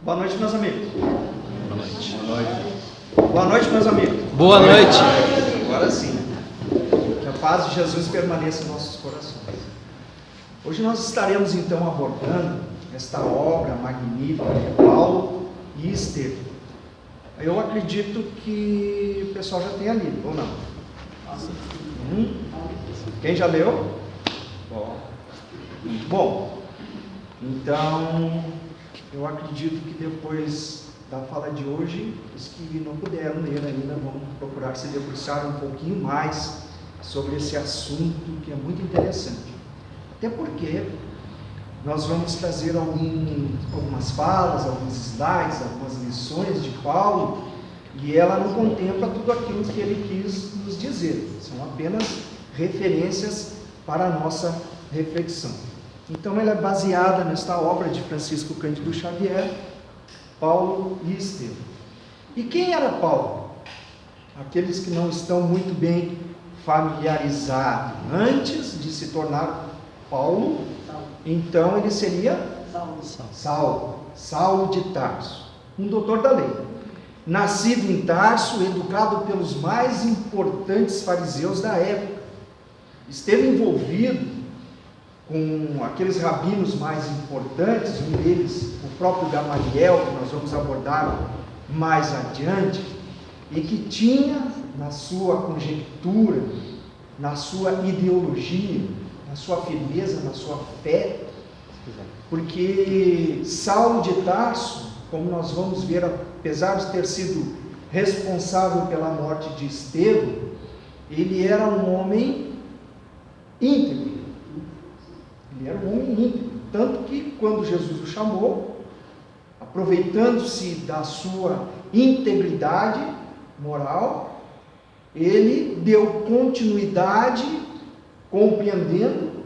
Boa noite, meus amigos. Boa noite. Boa noite. Boa noite, meus amigos. Boa noite. Agora sim. Que a paz de Jesus permaneça em nossos corações. Hoje nós estaremos então abordando esta obra magnífica de Paulo e Estevão. Eu acredito que o pessoal já tenha lido, ou não? Quem já leu? Bom, então eu acredito que depois da fala de hoje, os que não puderam ler ainda vão procurar se debruçar um pouquinho mais sobre esse assunto que é muito interessante. Até porque nós vamos trazer algumas falas, alguns slides, algumas lições de Paulo, e ela não contempla tudo aquilo que ele quis nos dizer. São apenas referências para a nossa reflexão. Então ela é baseada nesta obra de Francisco Cândido Xavier, Paulo e Estevão. E quem era Paulo? Aqueles que não estão muito bem familiarizados. Antes de se tornar Paulo, então ele seria Saulo de Tarso, um doutor da lei. Nascido em Tarso, educado pelos mais importantes fariseus da época. Esteve envolvido com aqueles rabinos mais importantes, um deles, o próprio Gamaliel, que nós vamos abordar mais adiante, e que tinha na sua conjectura, na sua ideologia, na sua firmeza, na sua fé, porque Saulo de Tarso, como nós vamos ver, apesar de ter sido responsável pela morte de Estevão, ele era um homem íntegro. Ele era um homem íntegro, tanto que quando Jesus o chamou, aproveitando-se da sua integridade moral, ele deu continuidade, compreendendo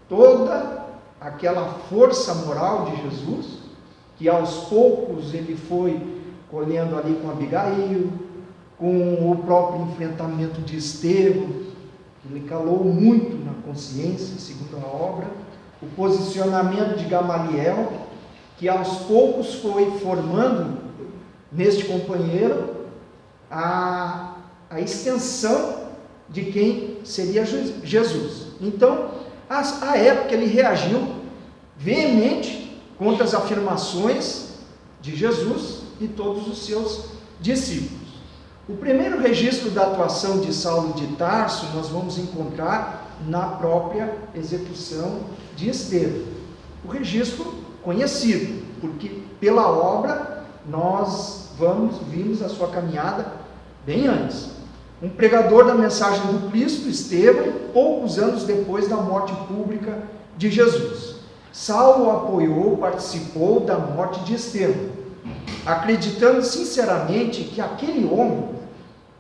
toda aquela força moral de Jesus, que aos poucos ele foi colhendo ali com Abigail, com o próprio enfrentamento de Estevão, que lhe calou muito na consciência, segundo a obra, o posicionamento de Gamaliel, que aos poucos foi formando neste companheiro a extensão de quem seria Jesus. Então, à época ele reagiu veemente contra as afirmações de Jesus e todos os seus discípulos. O primeiro registro da atuação de Saulo de Tarso nós vamos encontrar na própria execução de Estevão. O registro conhecido, porque pela obra nós vimos a sua caminhada bem antes. Um pregador da mensagem do Cristo, Estevão, poucos anos depois da morte pública de Jesus. Saulo apoiou, participou da morte de Estevão, acreditando sinceramente que aquele homem,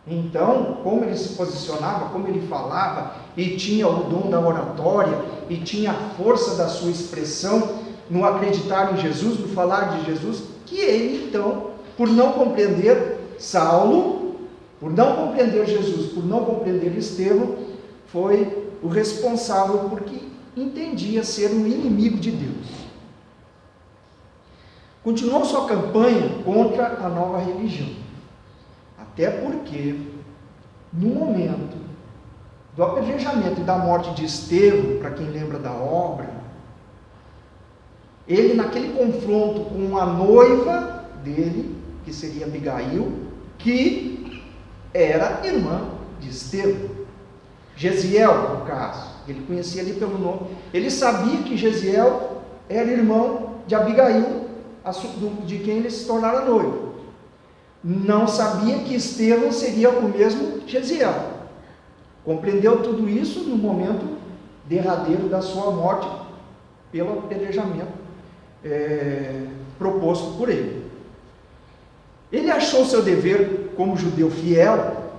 então, como ele se posicionava, como ele falava, e tinha o dom da oratória, e tinha a força da sua expressão, no acreditar em Jesus, no falar de Jesus, que ele então, por não compreender Saulo, por não compreender Jesus, por não compreender Estevão, foi o responsável porque entendia ser um inimigo de Deus. Continuou sua campanha contra a nova religião, até porque no momento do apedrejamento e da morte de Estevão, para quem lembra da obra, ele naquele confronto com a noiva dele, que seria Abigail, que era irmã de Estevão, Gesiel, no caso, ele conhecia ali pelo nome, ele sabia que Gesiel era irmão de Abigail, de quem ele se tornara noivo. Não sabia que Estevão seria o mesmo Gesiel. Compreendeu tudo isso no momento derradeiro da sua morte, pelo apedrejamento proposto por ele. Ele achou seu dever, como judeu fiel,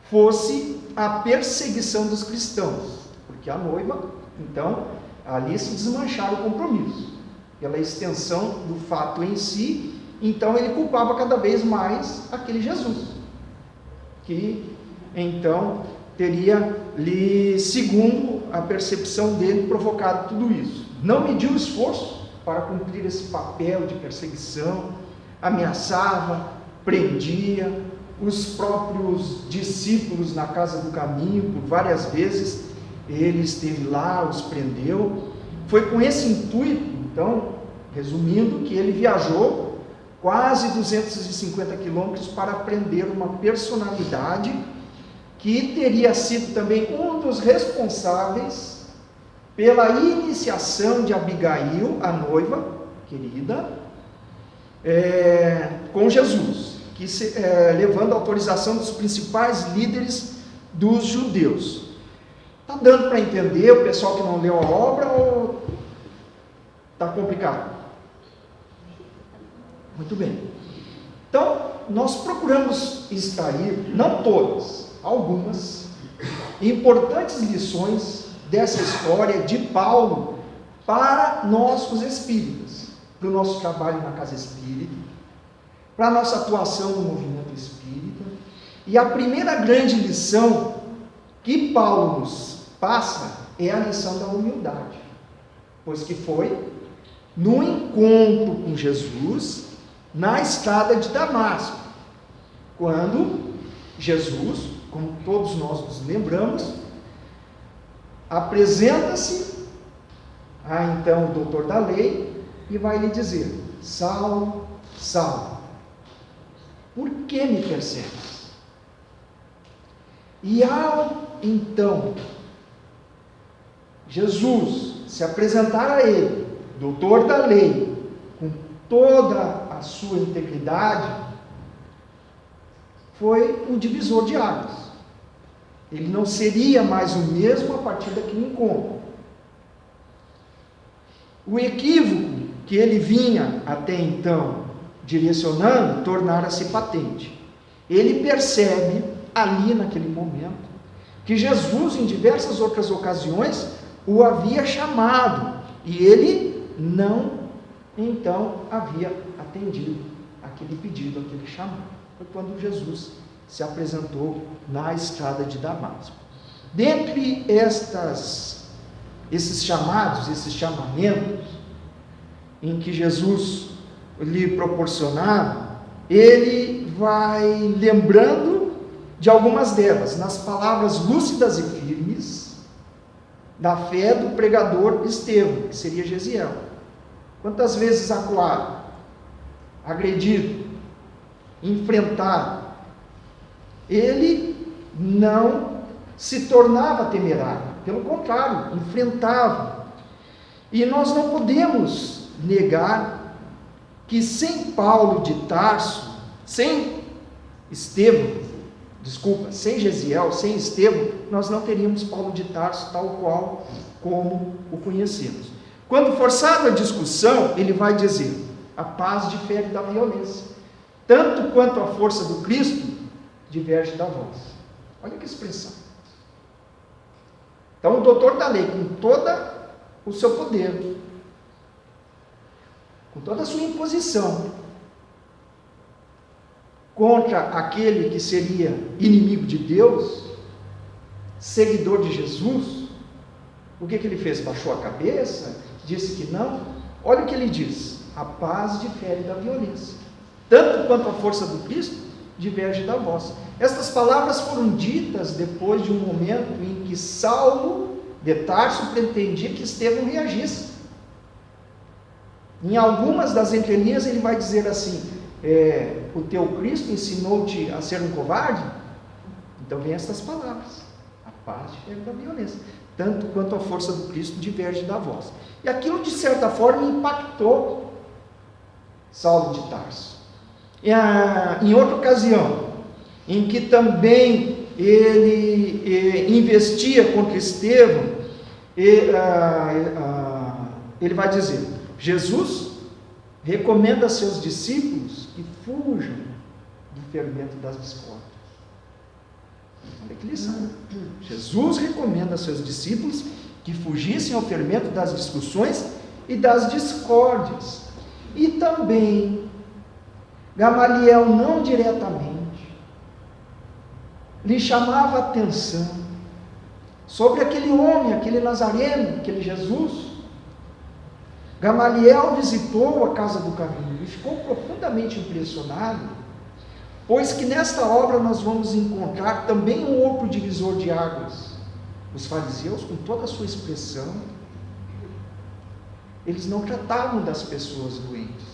fosse a perseguição dos cristãos, porque a noiva, então, ali se desmanchara o compromisso, pela extensão do fato em si. Então ele culpava cada vez mais aquele Jesus, que então teria, segundo a percepção dele, provocado tudo isso. Não mediu esforço para cumprir esse papel de perseguição, ameaçava, prendia, os próprios discípulos na casa do caminho, por várias vezes, ele esteve lá, os prendeu. Foi com esse intuito, então, resumindo, que ele viajou quase 250 quilômetros para prender uma personalidade que teria sido também um dos responsáveis pela iniciação de Abigail, a noiva querida, com Jesus, levando a autorização dos principais líderes dos judeus. Está dando para entender o pessoal que não leu a obra ou está complicado? Muito bem. Então, nós procuramos extrair, não todas, algumas importantes lições dessa história de Paulo para nós, os espíritas, para o nosso trabalho na casa espírita, para a nossa atuação no movimento espírita. E a primeira grande lição que Paulo nos passa é a lição da humildade, pois que foi no encontro com Jesus na estrada de Damasco, quando Jesus, como todos nós nos lembramos, apresenta-se a então o doutor da lei e vai lhe dizer: Saulo, Saulo, por que me persegues? E ao então Jesus se apresentar a ele, doutor da lei, com toda a sua integridade, foi um divisor de águas. Ele não seria mais o mesmo a partir daquele encontro. O equívoco que ele vinha até então direcionando tornara-se patente. Ele percebe ali naquele momento que Jesus em diversas outras ocasiões o havia chamado e ele não então havia atendido aquele pedido, aquele chamado. Foi quando Jesus se apresentou na estrada de Damasco. Dentre esses chamados, esses chamamentos em que Jesus lhe proporcionava, ele vai lembrando de algumas delas, nas palavras lúcidas e firmes da fé do pregador Estevão, que seria Gesiel. Quantas vezes acuado, agredido, enfrentado, ele não se tornava temerário, pelo contrário, enfrentava. E nós não podemos negar que sem Paulo de Tarso, sem Gesiel, sem Estevão, nós não teríamos Paulo de Tarso tal qual como o conhecemos. Quando forçado a discussão, ele vai dizer: a paz difere da violência, tanto quanto a força do Cristo diverge da voz. Olha que expressão. Então o doutor da lei, com todo o seu poder, com toda a sua imposição, contra aquele que seria inimigo de Deus, seguidor de Jesus, o que ele fez? Baixou a cabeça? Disse que não? Olha o que ele diz: a paz difere da violência, tanto quanto a força do Cristo diverge da vossa. Estas palavras foram ditas depois de um momento em que Saulo de Tarso pretendia que Estevão reagisse. Em algumas das entrelinhas ele vai dizer assim: o teu Cristo ensinou-te a ser um covarde? Então vem estas palavras: a paz difere da violência, tanto quanto a força do Cristo diverge da vossa. E aquilo de certa forma impactou Saulo de Tarso. Em outra ocasião, em que também ele investia contra Estevão, ele vai dizer: Jesus recomenda a seus discípulos que fujam do fermento das discórdias. Olha que lição. Jesus recomenda a seus discípulos que fugissem ao fermento das discussões e das discórdias. E também Gamaliel, não diretamente, lhe chamava a atenção sobre aquele homem, aquele Nazareno, aquele Jesus, Gamaliel visitou a casa do caminho e ficou profundamente impressionado, pois que nesta obra nós vamos encontrar também um outro divisor de águas. Os fariseus, com toda a sua expressão, eles não tratavam das pessoas doentes,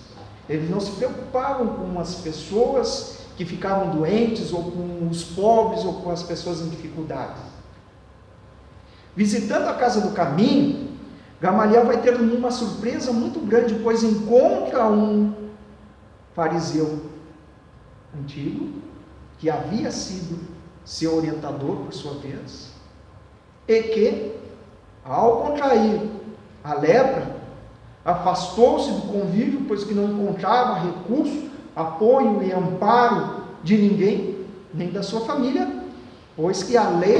eles não se preocupavam com as pessoas que ficavam doentes, ou com os pobres, ou com as pessoas em dificuldades. Visitando a casa do caminho, Gamaliel vai ter uma surpresa muito grande, pois encontra um fariseu antigo, que havia sido seu orientador por sua vez, e que, ao contrair a lepra, afastou-se do convívio, pois que não encontrava recurso, apoio e amparo de ninguém, nem da sua família, pois que a lei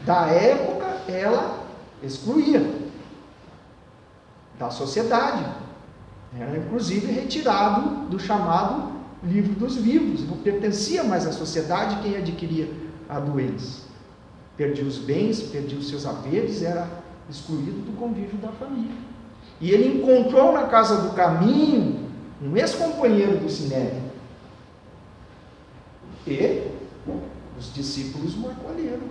da época, ela excluía da sociedade. Era inclusive retirado do chamado livro dos vivos, não pertencia mais à sociedade quem adquiria a doença. Perdia os bens, perdia os seus haveres, era excluído do convívio da família. E ele encontrou na casa do caminho um ex-companheiro do Sinédrio. E os discípulos o acolheram.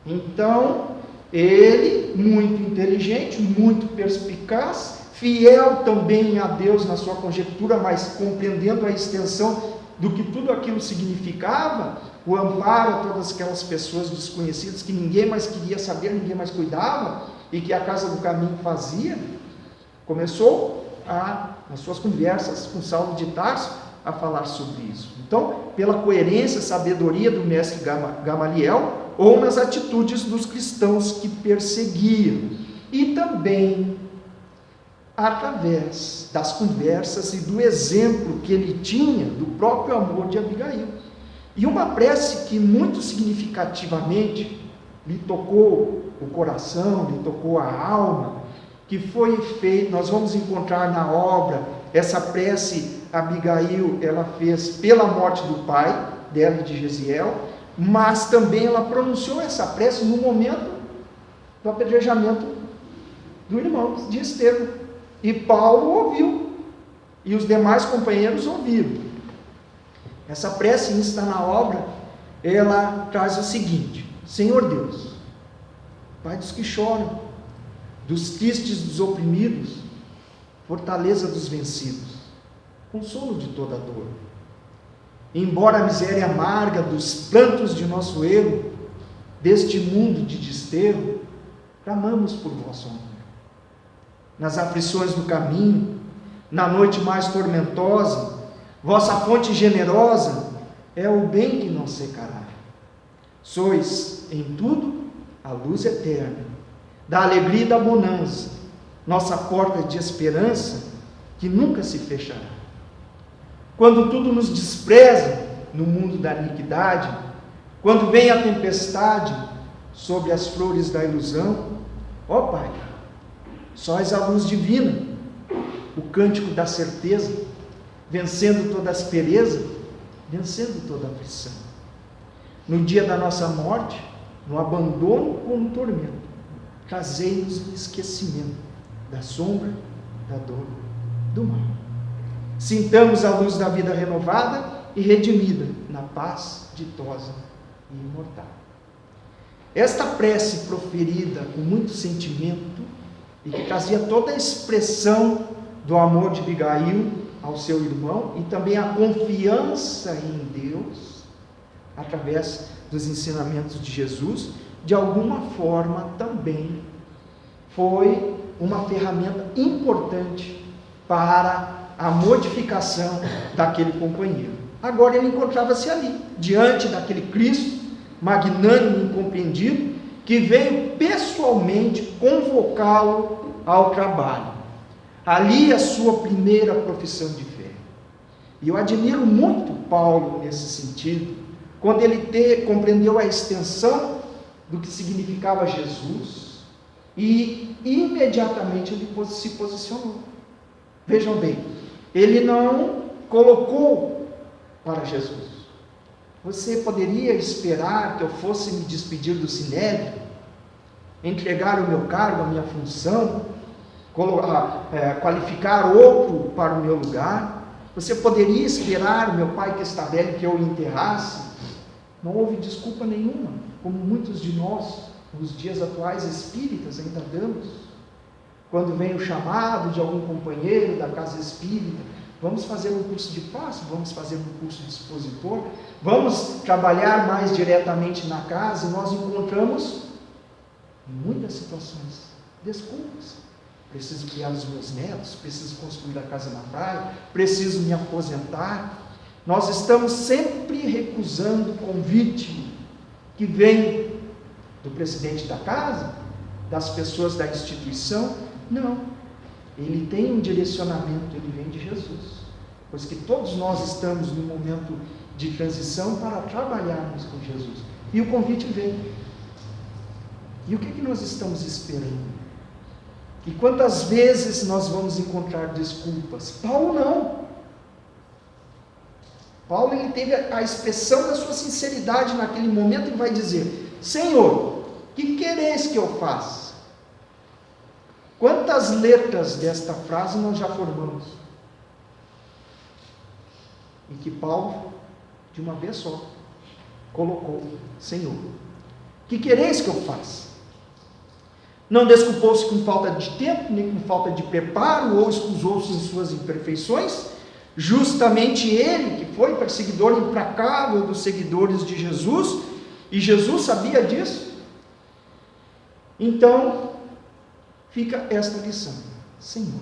Então, ele, muito inteligente, muito perspicaz, fiel também a Deus na sua conjectura, mas compreendendo a extensão do que tudo aquilo significava, o amparo a todas aquelas pessoas desconhecidas que ninguém mais queria saber, ninguém mais cuidava, e que a casa do caminho fazia, começou nas suas conversas com Saulo de Tarso, a falar sobre isso. Então, pela coerência, sabedoria do mestre Gamaliel, ou nas atitudes dos cristãos que perseguiam, e também através das conversas e do exemplo que ele tinha do próprio amor de Abigail. E uma prece que muito significativamente lhe tocou o coração, lhe tocou a alma, que foi feita, nós vamos encontrar na obra, essa prece Abigail, ela fez pela morte do pai dela e de Jesiel, mas também ela pronunciou essa prece no momento do apedrejamento do irmão de Estevão. E Paulo ouviu, e os demais companheiros ouviram. Essa prece está na obra, ela traz o seguinte: Senhor Deus, Pai dos que choram, dos tristes, dos oprimidos, fortaleza dos vencidos, consolo de toda dor. Embora a miséria amarga dos prantos de nosso erro, deste mundo de desterro, clamamos por vosso amor. Nas aflições do caminho, na noite mais tormentosa, vossa fonte generosa é o bem que não secará. Sois, em tudo, a luz eterna, da alegria e da bonança, nossa porta de esperança que nunca se fechará. Quando tudo nos despreza no mundo da iniquidade, quando vem a tempestade sobre as flores da ilusão, ó Pai, sóis a luz divina, o cântico da certeza, vencendo toda aspereza, vencendo toda aflição. No dia da nossa morte, no abandono ou no tormento, trazei-nos o esquecimento da sombra, da dor, do mal. Sintamos a luz da vida renovada e redimida na paz ditosa e imortal. Esta prece proferida com muito sentimento e que trazia toda a expressão do amor de Abigail ao seu irmão e também a confiança em Deus, através dos ensinamentos de Jesus, de alguma forma também foi uma ferramenta importante para a modificação daquele companheiro. Agora ele encontrava-se ali, diante daquele Cristo magnânimo e incompreendido, que veio pessoalmente convocá-lo ao trabalho. Ali a sua primeira profissão de fé. E eu admiro muito Paulo nesse sentido, quando ele compreendeu a extensão do que significava Jesus e imediatamente ele se posicionou. Vejam bem, ele não colocou para Jesus. Você poderia esperar que eu fosse me despedir do Sinédrio, entregar o meu cargo, a minha função, qualificar outro para o meu lugar? Você poderia esperar, meu pai que está velho, que eu o enterrasse? Não houve desculpa nenhuma, como muitos de nós, nos dias atuais espíritas, ainda damos. Quando vem o chamado de algum companheiro da casa espírita, vamos fazer um curso de passo, vamos fazer um curso de expositor, vamos trabalhar mais diretamente na casa, e nós encontramos em muitas situações desculpas. Preciso criar os meus netos, preciso construir a casa na praia, preciso me aposentar. Nós estamos sempre recusando o convite que vem do presidente da casa, das pessoas da instituição. Não, ele tem um direcionamento, ele vem de Jesus, pois que todos nós estamos num momento de transição para trabalharmos com Jesus, e o convite vem. E o que nós estamos esperando? E quantas vezes nós vamos encontrar desculpas? Paulo não. Paulo, ele teve a expressão da sua sinceridade naquele momento e vai dizer: Senhor, que quereis que eu faça? Quantas letras desta frase nós já formamos? E que Paulo, de uma vez só, colocou: Senhor, que quereis que eu faça? Não desculpou-se com falta de tempo, nem com falta de preparo, ou excusou-se em suas imperfeições. Justamente ele, que foi perseguidor implacável dos seguidores de Jesus, e Jesus sabia disso. Então, fica esta lição: Senhor,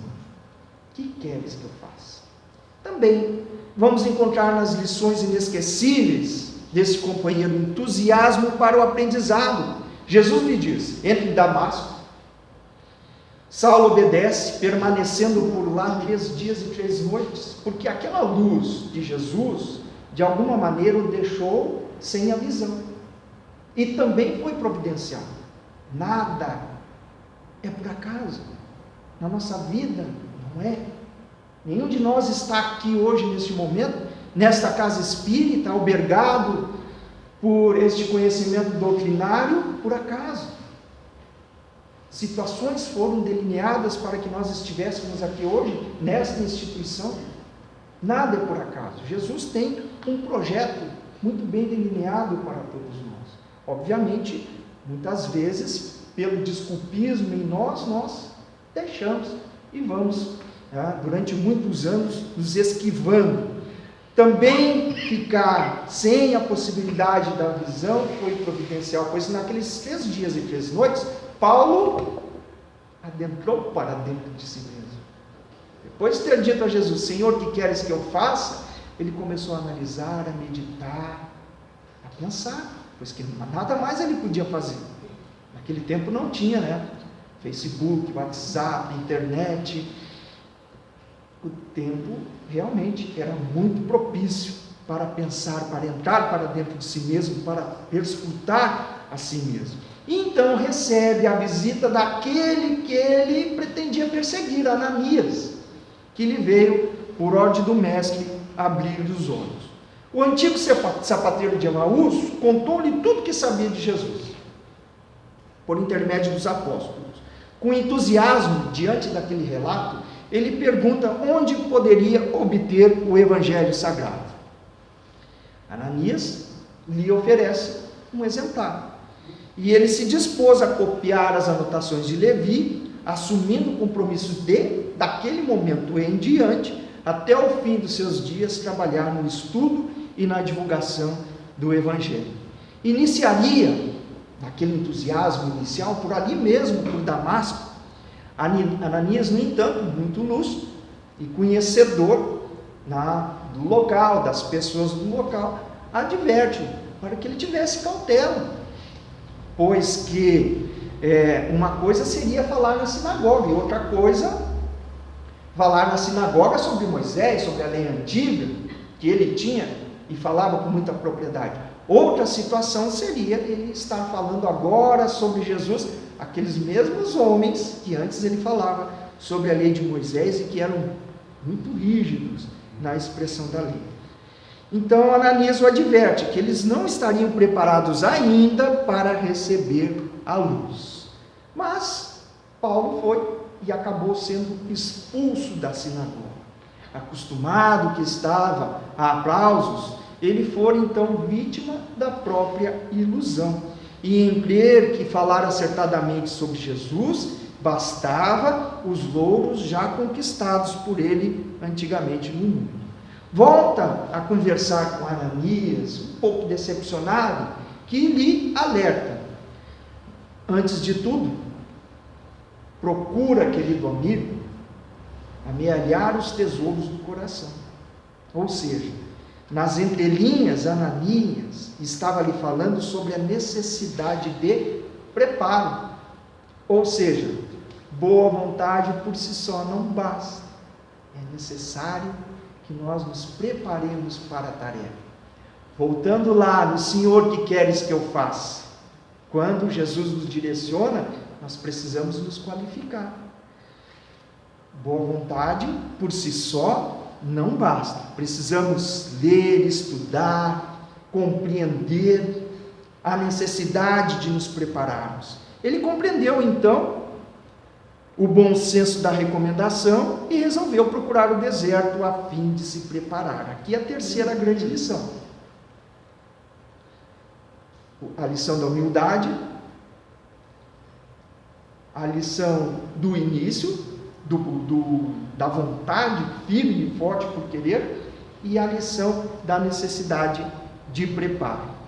que queres que eu faça? Também vamos encontrar nas lições inesquecíveis desse companheiro entusiasmo para o aprendizado. Jesus lhe diz: entre em Damasco. Saulo obedece, permanecendo por lá 3 dias e 3 noites, porque aquela luz de Jesus, de alguma maneira, o deixou sem a visão, e também foi providencial. Nada é por acaso, na nossa vida não é. Nenhum de nós está aqui hoje, neste momento, nesta casa espírita, albergado por este conhecimento doutrinário, por acaso. Situações foram delineadas para que nós estivéssemos aqui hoje, nesta instituição. Nada é por acaso. Jesus tem um projeto muito bem delineado para todos nós. Obviamente, muitas vezes, pelo desculpismo em nós deixamos e vamos, durante muitos anos, nos esquivando. Também ficar sem a possibilidade da visão foi providencial, pois naqueles 3 dias e 3 noites, Paulo adentrou para dentro de si mesmo. Depois de ter dito a Jesus: Senhor, que queres que eu faça? Ele começou a analisar, a meditar, a pensar, pois que nada mais ele podia fazer. Naquele tempo não tinha, Facebook, WhatsApp, internet. O tempo realmente era muito propício para pensar, para entrar para dentro de si mesmo, para perscrutar a si mesmo. E então recebe a visita daquele que ele pretendia perseguir, Ananias, que lhe veio, por ordem do mestre, abrir os olhos. O antigo sapateiro de Emaús contou-lhe tudo o que sabia de Jesus, por intermédio dos apóstolos. Com entusiasmo, diante daquele relato, ele pergunta onde poderia obter o Evangelho Sagrado. Ananias lhe oferece um exemplar, e ele se dispôs a copiar as anotações de Levi, assumindo o compromisso de, daquele momento em diante, até o fim dos seus dias, trabalhar no estudo e na divulgação do Evangelho. Iniciaria, naquele entusiasmo inicial, por ali mesmo, por Damasco. Ananias, no entanto, muito lúcido e conhecedor do local, das pessoas do local, adverte para que ele tivesse cautela, pois que uma coisa seria falar na sinagoga, e outra coisa, falar na sinagoga sobre Moisés, sobre a lei antiga, que ele tinha e falava com muita propriedade. Outra situação seria ele estar falando agora sobre Jesus, aqueles mesmos homens que antes ele falava sobre a lei de Moisés e que eram muito rígidos na expressão da lei. Então Ananias o adverte que eles não estariam preparados ainda para receber a luz. Mas Paulo foi e acabou sendo expulso da sinagoga. Acostumado que estava a aplausos, ele foi então vítima da própria ilusão. E em crer que falar acertadamente sobre Jesus, bastava os louros já conquistados por ele antigamente no mundo. Volta a conversar com Ananias, um pouco decepcionado, que lhe alerta. Antes de tudo, procura, querido amigo, amealhar os tesouros do coração. Ou seja, nas entrelinhas, Ananias estava lhe falando sobre a necessidade de preparo. Ou seja, boa vontade por si só não basta. É necessário que nós nos preparemos para a tarefa. Voltando lá no Senhor, que queres que eu faça? Quando Jesus nos direciona, nós precisamos nos qualificar. Boa vontade por si só não basta. Precisamos ler, estudar, compreender a necessidade de nos prepararmos. Ele compreendeu então o bom senso da recomendação e resolveu procurar o deserto a fim de se preparar. Aqui é a terceira grande lição. A lição da humildade, a lição do início, da vontade firme e forte por querer, e a lição da necessidade de preparo.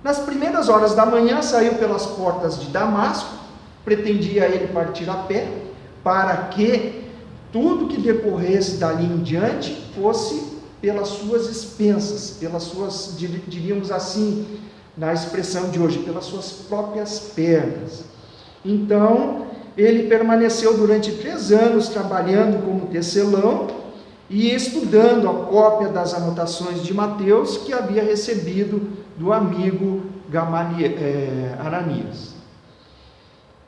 Nas primeiras horas da manhã saiu pelas portas de Damasco, pretendia ele partir a pé, para que tudo que decorresse dali em diante fosse pelas suas expensas, pelas suas, diríamos assim, na expressão de hoje, pelas suas próprias pernas. Então, ele permaneceu durante 3 anos trabalhando como tecelão e estudando a cópia das anotações de Mateus que havia recebido do amigo Ananias.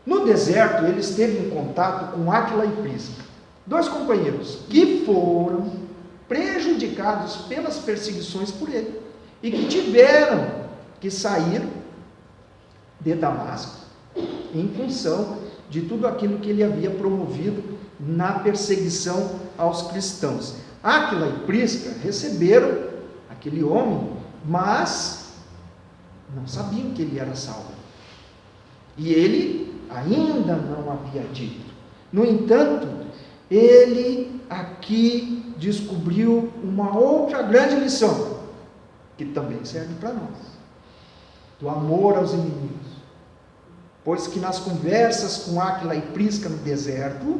No deserto, ele esteve em contato com Áquila e Prisca, 2 companheiros que foram prejudicados pelas perseguições por ele e que tiveram que sair de Damasco em função de tudo aquilo que ele havia promovido na perseguição aos cristãos. Áquila e Prisca receberam aquele homem, mas não sabiam que ele era Saulo. E ele ainda não havia dito. No entanto, ele aqui descobriu uma outra grande lição, que também serve para nós, do amor aos inimigos. Pois que nas conversas com Áquila e Prisca no deserto,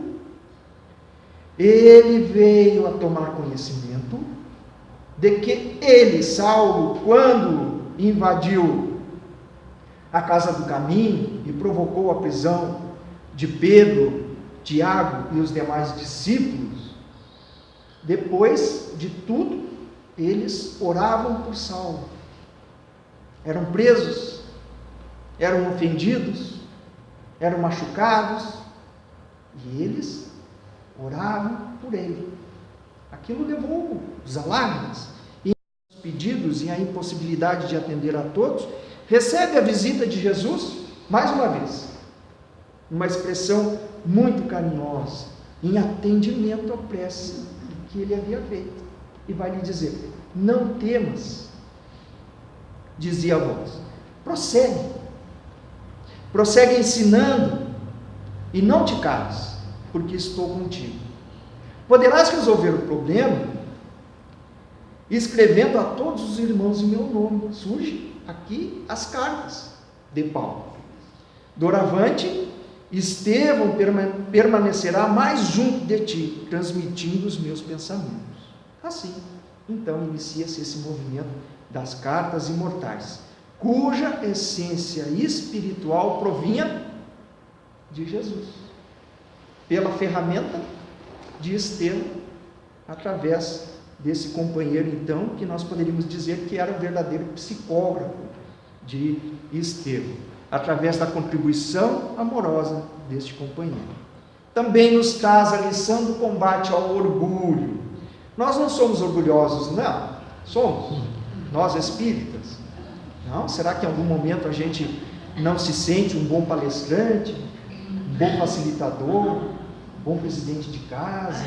ele veio a tomar conhecimento de que ele, Saulo, quando invadiu a casa do caminho e provocou a prisão de Pedro, Tiago e os demais discípulos, depois de tudo, eles oravam por Saulo. Eram presos, eram ofendidos, eram machucados, e eles oravam por ele. Aquilo levou-os a lágrimas, e os pedidos e a impossibilidade de atender a todos, recebe a visita de Jesus, mais uma vez, uma expressão muito carinhosa, em atendimento à prece que ele havia feito, e vai lhe dizer: não temas, dizia a voz, prossegue ensinando, e não te cales, porque estou contigo. Poderás resolver o problema escrevendo a todos os irmãos em meu nome. Surge aqui as cartas de Paulo. Doravante, Estevão permanecerá mais junto de ti, transmitindo os meus pensamentos. Assim, então, inicia-se esse movimento das cartas imortais, cuja essência espiritual provinha de Jesus, pela ferramenta de Estevão, através desse companheiro, então, que nós poderíamos dizer que era o verdadeiro psicógrafo de Estevão, através da contribuição amorosa deste companheiro. Também nos traz a lição do combate ao orgulho. Nós não somos orgulhosos, não. Somos. Nós espíritas. Não? Será que em algum momento a gente não se sente um bom palestrante, um bom facilitador, bom presidente de casa?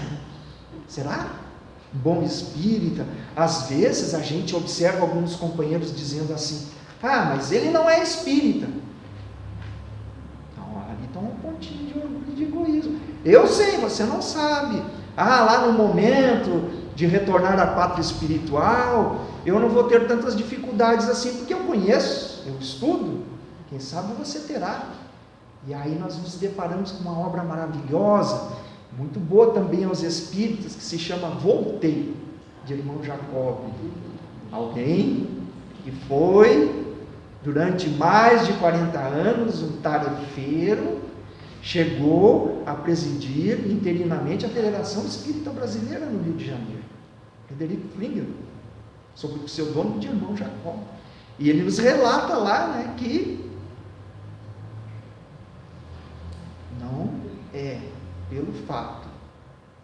Será? Um bom espírita? Às vezes a gente observa alguns companheiros dizendo assim: mas ele não é espírita. Então, ali está um pontinho de orgulho e de egoísmo. Eu sei, você não sabe. Lá no momento de retornar à pátria espiritual, eu não vou ter tantas dificuldades assim, porque eu conheço, eu estudo. Quem sabe você terá. E aí nós nos deparamos com uma obra maravilhosa, muito boa também aos espíritas, que se chama Volteio, de irmão Jacob. Alguém que foi, durante mais de 40 anos, um tarefeiro, chegou a presidir interinamente a Federação Espírita Brasileira no Rio de Janeiro, Frederico Flinger, sob o pseudônimo de irmão Jacob. E ele nos relata lá, que não é pelo fato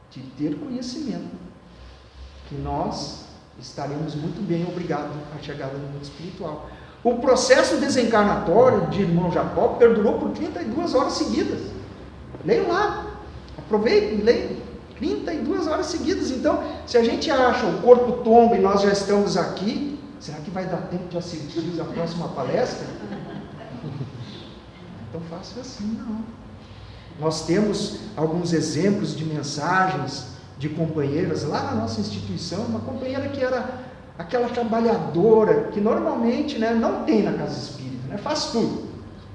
de ter conhecimento que nós estaremos muito bem obrigados à chegada no mundo espiritual. O processo desencarnatório de irmão Jacob perdurou por 32 horas seguidas. Leiam lá, aproveitem e leiam. 32 horas seguidas. Então, se a gente acha o corpo tomba e nós já estamos aqui, será que vai dar tempo de assistir a próxima palestra? Não é tão fácil assim, não. Nós temos alguns exemplos de mensagens de companheiras lá na nossa instituição, uma companheira que era aquela trabalhadora que normalmente não tem na casa espírita, faz tudo,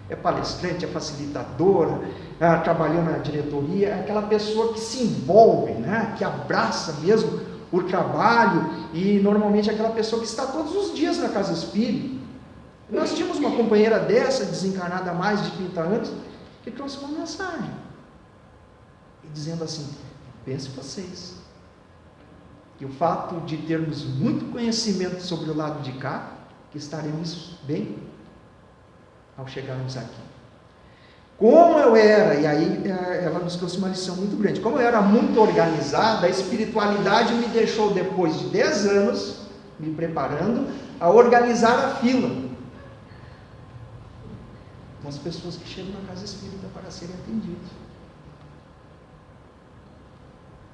é palestrante, é facilitadora, trabalhou na diretoria, é aquela pessoa que se envolve, que abraça mesmo o trabalho, e normalmente é aquela pessoa que está todos os dias na casa espírita. Nós tínhamos uma companheira dessa, desencarnada há mais de 30 anos, que trouxe uma mensagem, dizendo assim: pense vocês, que o fato de termos muito conhecimento sobre o lado de cá, que estaremos bem ao chegarmos aqui. Como eu era, e aí ela nos trouxe uma lição muito grande, como eu era muito organizada, a espiritualidade me deixou, depois de 10 anos, me preparando, a organizar a fila com as pessoas que chegam na casa espírita para serem atendidas.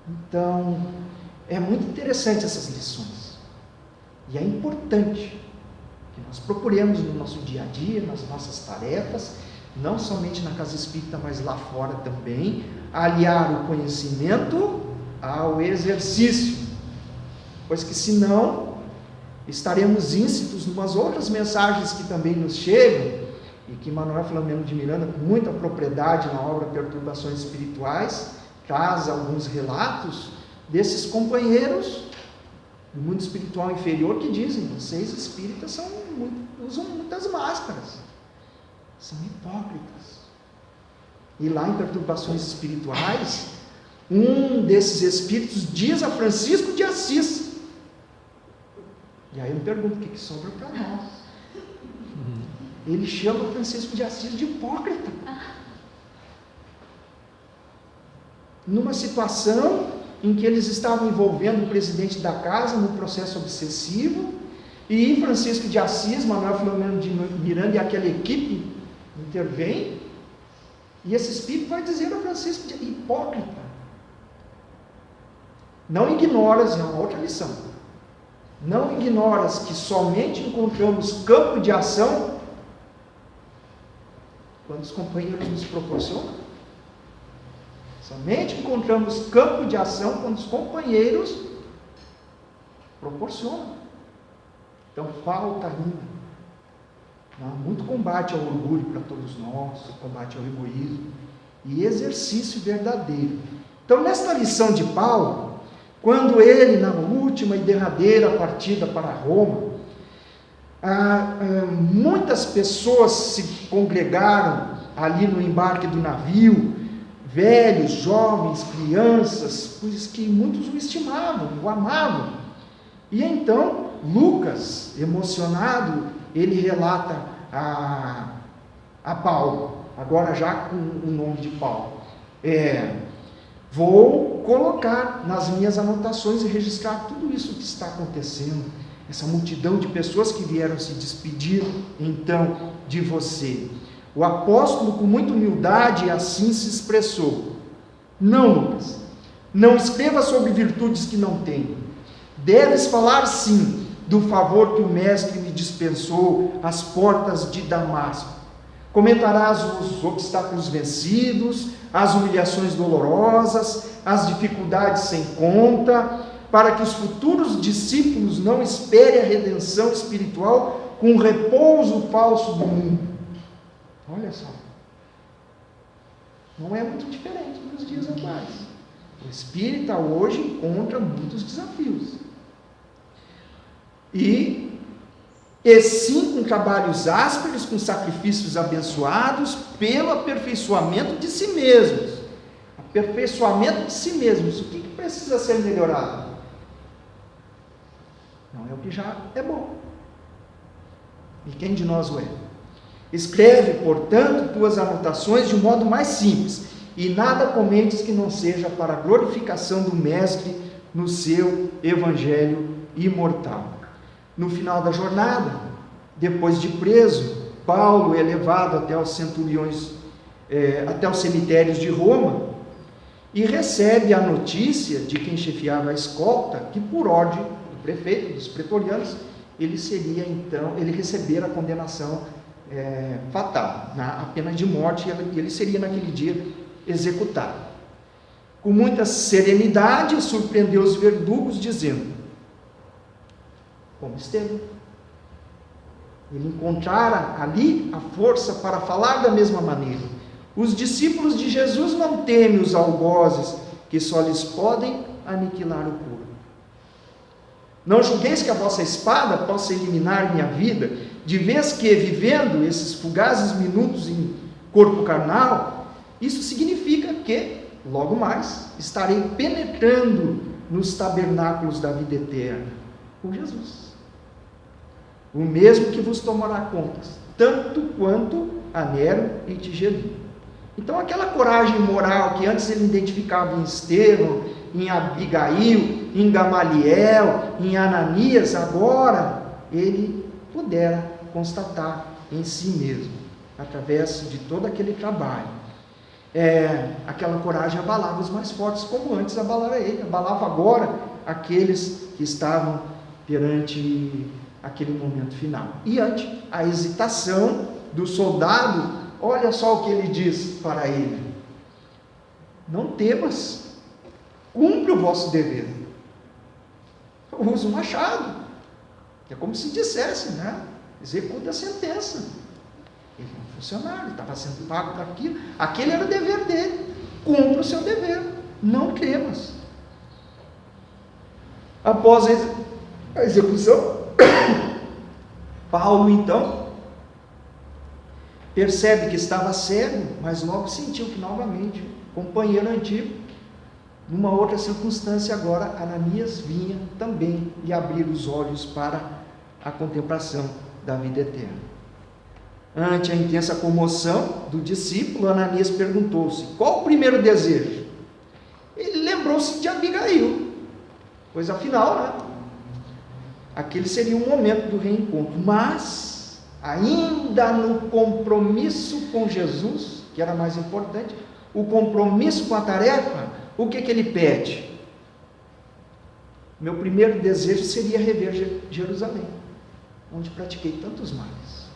Então, é muito interessante essas lições, e é importante que nós procuremos no nosso dia a dia, nas nossas tarefas, não somente na casa espírita, mas lá fora também, aliar o conhecimento ao exercício, pois que senão estaremos íncitos em umas outras mensagens que também nos chegam, e que Manuel Flamengo de Miranda, com muita propriedade na obra Perturbações Espirituais, traz alguns relatos desses companheiros do mundo espiritual inferior que dizem: vocês espíritas usam muitas máscaras, são hipócritas. E lá em Perturbações Espirituais, um desses espíritos diz a Francisco de Assis, e aí eu me pergunto: o que sobra para nós? Ele chama Francisco de Assis de hipócrita, numa situação em que eles estavam envolvendo o presidente da casa no processo obsessivo, e Francisco de Assis, Manuel Filomeno de Miranda e aquela equipe intervém, e esse espírito vai dizer a Francisco de hipócrita. Não ignoras, é uma outra lição, não ignoras que somente encontramos campo de ação quando os companheiros nos proporcionam. Somente encontramos campo de ação quando os companheiros proporcionam. Então falta ainda. Há muito combate ao orgulho para todos nós, combate ao egoísmo e exercício verdadeiro. Então, nesta lição de Paulo, quando ele, na última e derradeira partida para Roma, muitas pessoas se congregaram ali no embarque do navio, velhos, jovens, crianças, pois que muitos o estimavam, o amavam. E então, Lucas, emocionado, ele relata a Paulo, agora já com o nome de Paulo: vou colocar nas minhas anotações e registrar tudo isso que está acontecendo, essa multidão de pessoas que vieram se despedir então de você. O apóstolo, com muita humildade, assim se expressou: Não, Lucas, não escreva sobre virtudes que não tenho. Deves falar, sim, do favor que o Mestre me dispensou às portas de Damasco. Comentarás os obstáculos vencidos, as humilhações dolorosas, as dificuldades sem conta, para que os futuros discípulos não esperem a redenção espiritual com o repouso falso do mundo. Olha só, não é muito diferente dos dias atuais. O espírita hoje encontra muitos desafios. E sim com trabalhos ásperos, com sacrifícios abençoados, pelo aperfeiçoamento de si mesmos. Aperfeiçoamento de si mesmos. O que precisa ser melhorado? Não é o que já é bom. E quem de nós o é? Escreve, portanto, tuas anotações de um modo mais simples, e nada comentes que não seja para a glorificação do Mestre no seu Evangelho imortal. No final da jornada, depois de preso, Paulo é levado até os até os cemitérios de Roma, e recebe a notícia de quem chefiava a escolta, que por ordem do prefeito, dos pretorianos, ele receberia a condenação fatal, a pena de morte, e ele seria naquele dia executado. Com muita serenidade, surpreendeu os verdugos, dizendo, como Estevão, ele encontrara ali a força para falar da mesma maneira. Os discípulos de Jesus não temem os algozes, que só lhes podem aniquilar o corpo. Não julgueis que a vossa espada possa eliminar minha vida, de vez que, vivendo esses fugazes minutos em corpo carnal, isso significa que, logo mais, estarei penetrando nos tabernáculos da vida eterna, com Jesus. O mesmo que vos tomará contas, tanto quanto a Nero e Tigelu. Então aquela coragem moral que antes ele identificava em Estevão, em Abigail, em Gamaliel, em Ananias, agora ele pudera constatar em si mesmo, através de todo aquele trabalho. Aquela coragem abalava os mais fortes, como antes abalara ele, abalava agora aqueles que estavam perante aquele momento final. E ante a hesitação do soldado, olha só o que ele diz para ele: não temas, cumpre o vosso dever. Usa o machado, é como se dissesse, executa a sentença. Ele é um funcionário, estava sendo pago para aquilo, aquele era o dever dele, cumpra o seu dever, não temas. Após a execução, Paulo então percebe que estava cego, mas logo sentiu que novamente, companheiro antigo, numa outra circunstância agora, Ananias vinha também lhe abrir os olhos para a contemplação da vida eterna. Ante a intensa comoção do discípulo, Ananias perguntou-se, qual o primeiro desejo? Ele lembrou-se de Abigail, pois afinal, aquele seria um momento do reencontro, mas ainda no compromisso com Jesus, que era mais importante, o compromisso com a tarefa, o que ele pede? Meu primeiro desejo seria rever Jerusalém, onde pratiquei tantos males,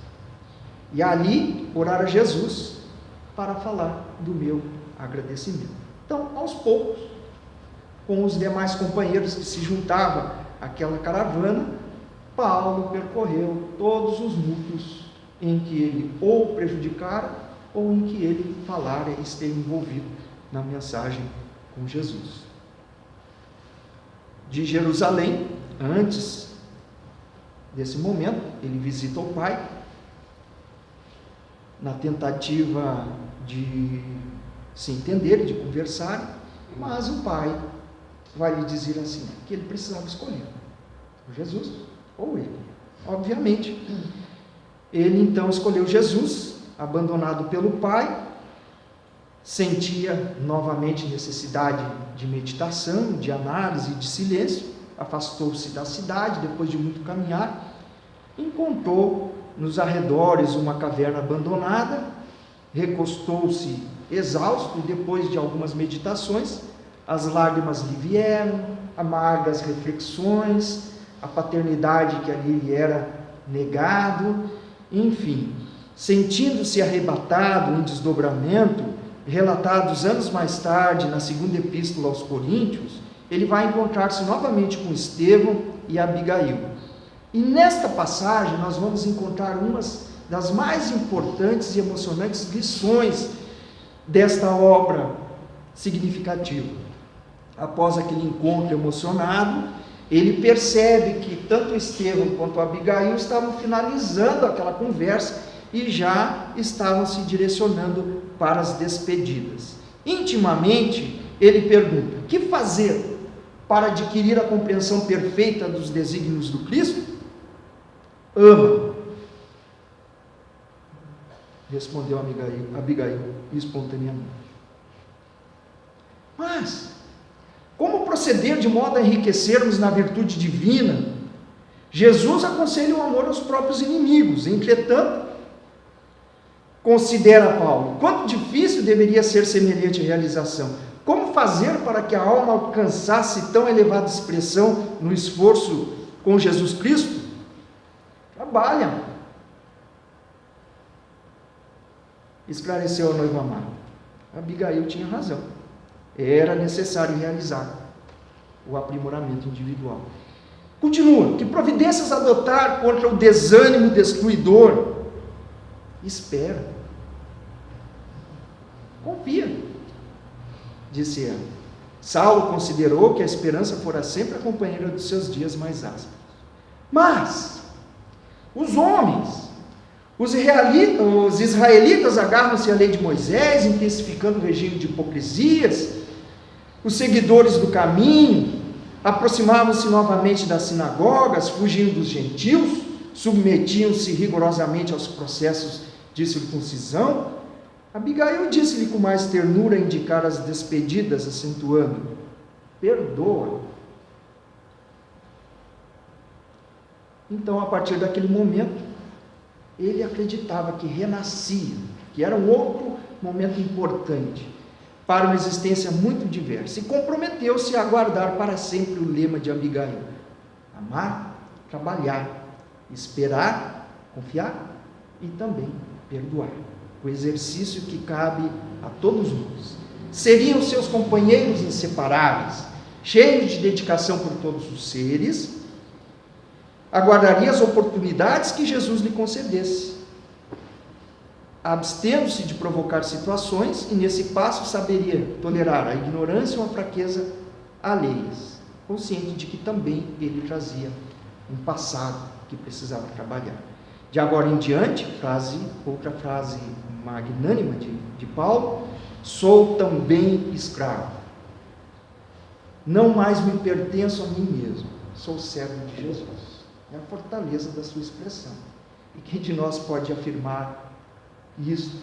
e ali orar a Jesus para falar do meu agradecimento. Então, aos poucos, com os demais companheiros que se juntavam àquela caravana, Paulo percorreu todos os núcleos em que ele ou prejudicara ou em que ele falara e esteve envolvido na mensagem com Jesus. De Jerusalém, antes desse momento, ele visita o Pai, na tentativa de se entender, de conversar, mas o Pai vai lhe dizer assim, que ele precisava escolher, Jesus ou ele. Obviamente, ele então escolheu Jesus, abandonado pelo Pai, sentia novamente necessidade de meditação, de análise, de silêncio, afastou-se da cidade, depois de muito caminhar, encontrou nos arredores uma caverna abandonada, recostou-se exausto e depois de algumas meditações, as lágrimas lhe vieram, amargas reflexões, a paternidade que ali lhe era negado, enfim, sentindo-se arrebatado em desdobramento, relatados anos mais tarde na segunda epístola aos Coríntios, ele vai encontrar-se novamente com Estevão e Abigail. E nesta passagem nós vamos encontrar umas das mais importantes e emocionantes lições desta obra significativa. Após aquele encontro emocionado, ele percebe que tanto Estevão quanto Abigail estavam finalizando aquela conversa e já estavam se direcionando para as despedidas. Intimamente, ele pergunta: que fazer para adquirir a compreensão perfeita dos desígnios do Cristo? Ama, respondeu Abigail espontaneamente. Mas como proceder de modo a enriquecermos na virtude divina? Jesus aconselha o amor aos próprios inimigos. Entretanto, considera Paulo, quanto difícil deveria ser semelhante realização. Como fazer para que a alma alcançasse tão elevada expressão no esforço com Jesus Cristo? Trabalha. Esclareceu a noiva amada. Abigail tinha razão. Era necessário realizar o aprimoramento individual. Continua. Que providências adotar contra o desânimo destruidor? Espera. Confia, disse ela. Saulo considerou que a esperança fora sempre a companheira dos seus dias mais ásperos. Mas os homens, os israelitas agarram-se à lei de Moisés, intensificando o regime de hipocrisias. Os seguidores do caminho aproximavam-se novamente das sinagogas, fugindo dos gentios, submetiam-se rigorosamente aos processos de circuncisão. Abigail disse-lhe com mais ternura a indicar as despedidas, acentuando: perdoa. Então, a partir daquele momento, ele acreditava que renascia, que era um outro momento importante para uma existência muito diversa, e comprometeu-se a guardar para sempre o lema de Abigail: amar, trabalhar, esperar, confiar e também perdoar. O exercício que cabe a todos nós. Seriam seus companheiros inseparáveis, cheios de dedicação por todos os seres, aguardaria as oportunidades que Jesus lhe concedesse, abstendo-se de provocar situações, e nesse passo saberia tolerar a ignorância ou a fraqueza alheias, consciente de que também ele trazia um passado que precisava trabalhar. De agora em diante, outra frase magnânima de Paulo: sou também escravo, não mais me pertenço a mim mesmo, sou servo de Jesus. É a fortaleza da sua expressão. E quem de nós pode afirmar isso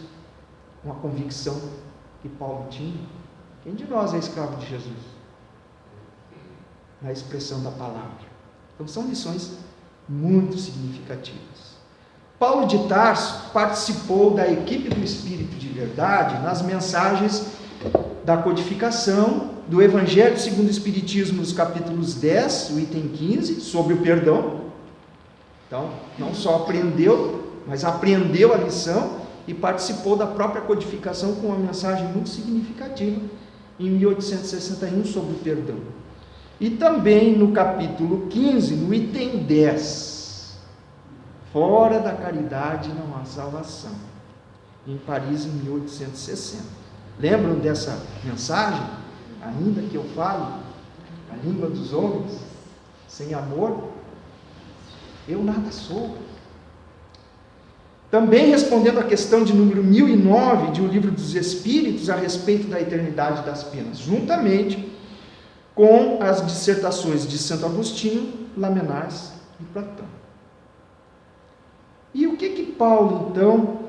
com a convicção que Paulo tinha? Quem de nós é escravo de Jesus? Na expressão da palavra. Então são lições muito significativas. Paulo de Tarso participou da equipe do Espírito de Verdade nas mensagens da codificação do Evangelho segundo o Espiritismo, nos capítulos 10, o item 15, sobre o perdão. Então, não só aprendeu, mas aprendeu a lição e participou da própria codificação com uma mensagem muito significativa em 1861 sobre o perdão. E também no capítulo 15, no item 10, fora da caridade não há salvação, em Paris, em 1860. Lembram dessa mensagem? Ainda que eu fale a língua dos homens, sem amor, eu nada sou. Também respondendo à questão de número 1009 de O Livro dos Espíritos, a respeito da eternidade das penas, juntamente com as dissertações de Santo Agostinho, Lamennais e Platão. E o que Paulo, então,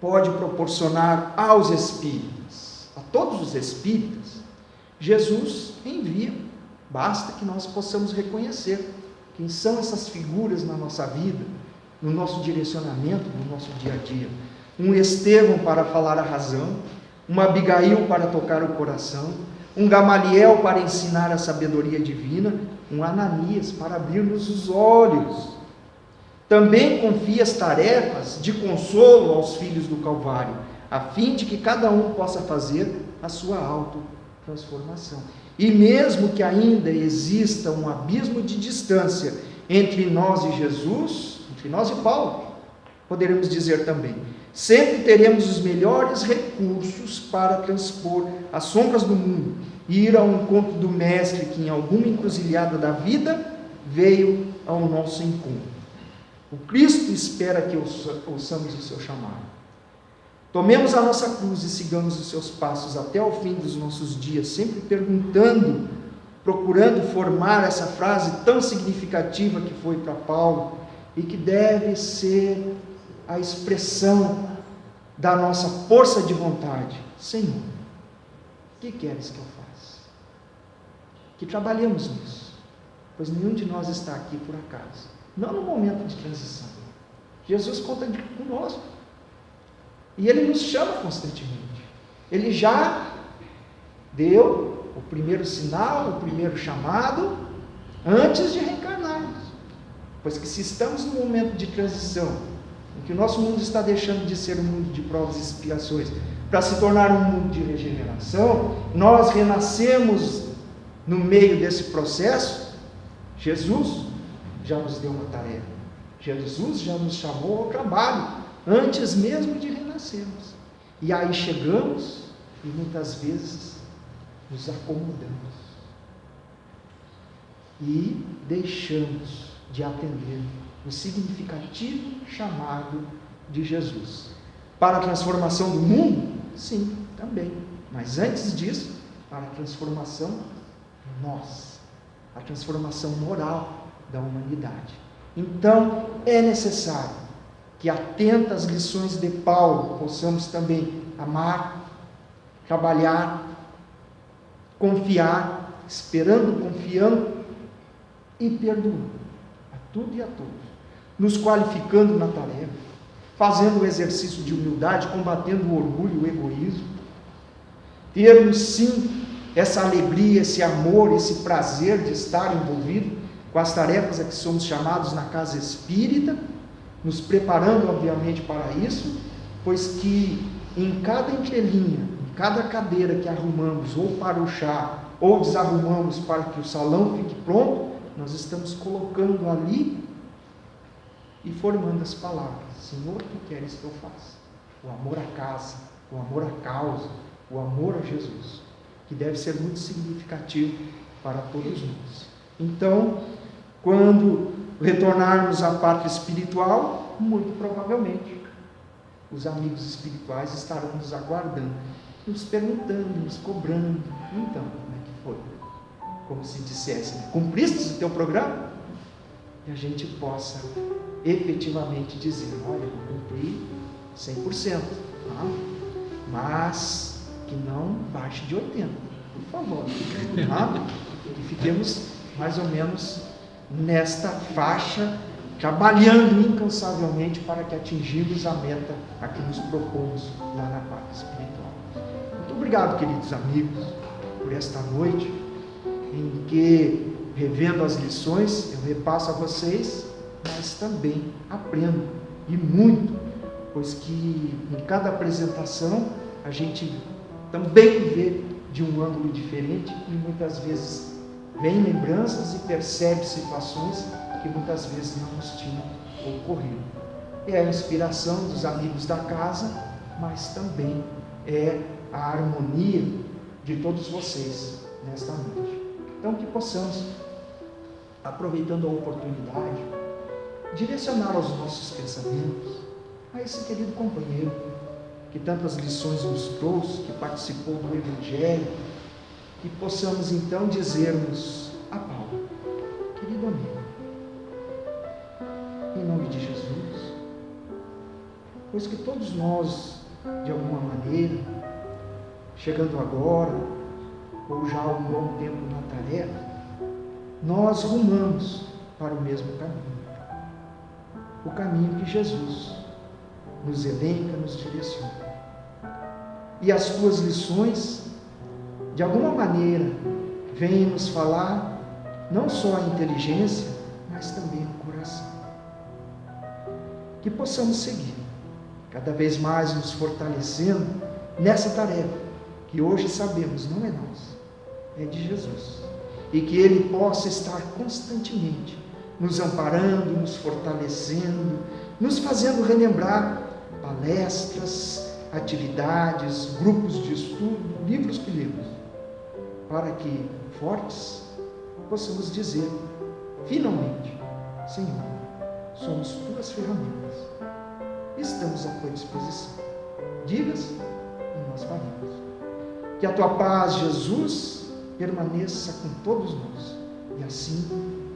pode proporcionar aos espíritas? A todos os espíritas, Jesus envia, basta que nós possamos reconhecer quem são essas figuras na nossa vida, no nosso direcionamento, no nosso dia a dia. um Estevão para falar a razão, uma Abigail para tocar o coração, um Gamaliel para ensinar a sabedoria divina, um Ananias para abrir-nos os olhos. Também confia as tarefas de consolo aos filhos do Calvário, a fim de que cada um possa fazer a sua autotransformação. E mesmo que ainda exista um abismo de distância entre nós e Jesus, entre nós e Paulo, poderemos dizer também, sempre teremos os melhores recursos para transpor as sombras do mundo e ir ao encontro do Mestre que em alguma encruzilhada da vida veio ao nosso encontro. O Cristo espera que ouçamos o seu chamado. Tomemos a nossa cruz e sigamos os seus passos até ao fim dos nossos dias, sempre perguntando, procurando formar essa frase tão significativa que foi para Paulo e que deve ser a expressão da nossa força de vontade. Senhor, o que queres que eu faça? Que trabalhemos nisso, pois nenhum de nós está aqui por acaso, não no momento de transição. Jesus conta conosco e Ele nos chama constantemente. Ele já deu o primeiro sinal, o primeiro chamado, antes de reencarnarmos, pois que se estamos no momento de transição, em que o nosso mundo está deixando de ser um mundo de provas e expiações, para se tornar um mundo de regeneração, nós renascemos no meio desse processo. Jesus já nos deu uma tarefa, Jesus já nos chamou ao trabalho, antes mesmo de renascermos, e aí chegamos e muitas vezes nos acomodamos, e deixamos de atender o significativo chamado de Jesus. Para a transformação do mundo? Sim, também. Mas antes disso, para a transformação nossa, a transformação moral da humanidade. Então, é necessário que, atento às lições de Paulo, possamos também amar, trabalhar, confiar, esperando, confiando e perdoando a tudo e a todos, nos qualificando na tarefa, fazendo o exercício de humildade, combatendo o orgulho e o egoísmo, termos sim essa alegria, esse amor, esse prazer de estar envolvido com as tarefas a que somos chamados na casa espírita, nos preparando obviamente para isso, pois que em cada entrelinha, em cada cadeira que arrumamos ou para o chá, ou desarrumamos para que o salão fique pronto, nós estamos colocando ali e formando as palavras: Senhor, o que queres que eu faça? O amor à casa, o amor à causa, o amor a Jesus, que deve ser muito significativo para todos nós. Então, quando retornarmos à pátria espiritual, muito provavelmente os amigos espirituais estarão nos aguardando, nos perguntando, nos cobrando: então, como é que foi? Como se dissesse, cumpriste o teu programa? E a gente possa efetivamente dizer: olha, eu cumpri 100%, tá? Mas que não baixe de 80%, por favor, tá? Que fiquemos mais ou menos nesta faixa, trabalhando incansavelmente para que atingimos a meta a que nos propomos lá na pátria espiritual. Muito obrigado, queridos amigos, por esta noite em que, revendo as lições, eu repasso a vocês, mas também aprendo, e muito, pois que em cada apresentação a gente também vê de um ângulo diferente e muitas vezes vem lembranças e percebe situações que muitas vezes não nos tinham ocorrido. É a inspiração dos amigos da casa, mas também é a harmonia de todos vocês nesta noite. Então, que possamos, aproveitando a oportunidade, direcionar os nossos pensamentos a esse querido companheiro que tantas lições nos trouxe, que participou do Evangelho, que possamos então dizermos a Paulo: querido amigo, em nome de Jesus, pois que todos nós, de alguma maneira, chegando agora, ou já há um bom tempo na tarefa, nós rumamos para o mesmo caminho, o caminho que Jesus nos elenca, nos direciona. E as tuas lições, de alguma maneira, vêm nos falar não só a inteligência, mas também o coração. Que possamos seguir, cada vez mais nos fortalecendo nessa tarefa, que hoje sabemos não é nossa, é de Jesus. E que Ele possa estar constantemente nos amparando, nos fortalecendo, nos fazendo relembrar palestras, atividades, grupos de estudo, livros que lemos, para que, fortes, possamos dizer, finalmente, Senhor, somos Tuas ferramentas, estamos à Tua disposição. Digas e nós faremos. Que a Tua paz, Jesus, permaneça com todos nós. E assim,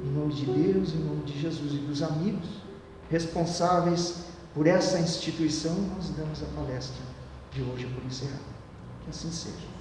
em nome de Deus, em nome de Jesus e dos amigos responsáveis por essa instituição, nós damos a palestra de hoje por encerrar. Que assim seja.